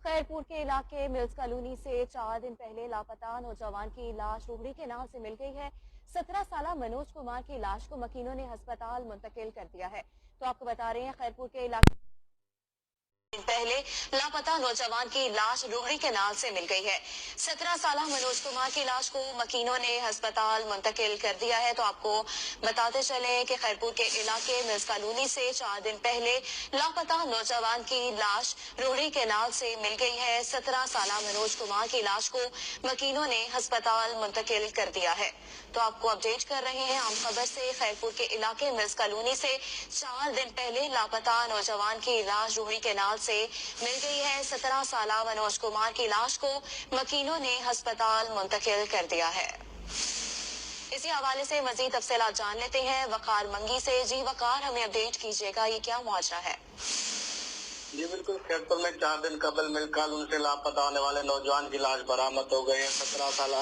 खैरपुर के इलाके mills colony से 4 दिन पहले लापता नौजवान की लाश रोहड़ी के नाल से मिल गई है। 17 साल मनोज कुमार की लाश को मकीनों ने अस्पताल मुंतकिल कर दिया है। तो आपको बता रहे हैं खैरपुर के इलाके पहले लापता नौजवान की लाश रोहड़ी के नाल से मिल गई है। 17 साल मनोज कुमार की लाश को मकीनों ने अस्पताल मुंतकिल कर दिया है। तो आपको बताते चले कि खैरपुर के इलाके मिल्स कॉलोनी से 4 दिन पहले लापता नौजवान की लाश रोहड़ी के नाल से मिल गई है। 17 साल मनोज कुमार की लाश को मकीनों ने अस्पताल मुंतकिल कर दिया है। तो आपको अपडेट कर रहे हैं आम खबर से। खैरपुर के इलाके मिल्स कॉलोनी से 4 दिन पहले लापता नौजवान की लाश रोहड़ी के नाल से मिल गई है। 17 साल मनोज कुमार की लाश को मकीनों ने अस्पताल मुंतकिल कर दिया है। इसी हवाले से मजीद तफसीलात जान लेते हैं वकार मंगी से। जी वकार, हमें अपडेट कीजिएगा, ये क्या मुआवजा है? जी बिल्कुल, खैरपुर में 4 दिन कबल मिल कॉलोनी से लापता होने वाले नौजवान की लाश बरामद हो गई है। 17 साल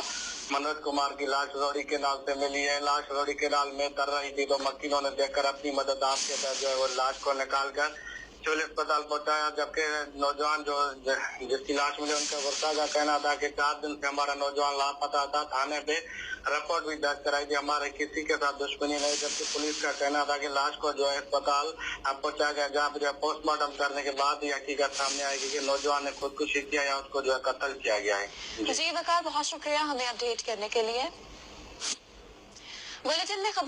मनोज कुमार की लाश रोहड़ी के नाल से मिली है। लाश रोहड़ी के नाल में तर रही थी तो मकीनों ने देखकर अपनी मदद आपके तहत जो है वो लाश को निकाल कर सिविल अस्पताल पहुंचाया। जबकि नौजवान जिसकी लाश मिली उनका वर्षा का कहना था कि 4 दिन से हमारा नौजवान लापता था। थाने पे रिपोर्ट भी दर्ज कराई थी, हमारे किसी के साथ दुश्मनी नहीं। जबकि पुलिस का कहना था कि लाश को जो है अस्पताल पहुंचाया गया, जहाँ पे पोस्टमार्टम करने के बाद ही हकीकत सामने आएगी कि नौजवान ने खुदकुशी किया या उसको जो है कत्ल किया गया है। जी वकार, बहुत शुक्रिया हमें अपडेट करने के लिए। बुलेटिन में खबर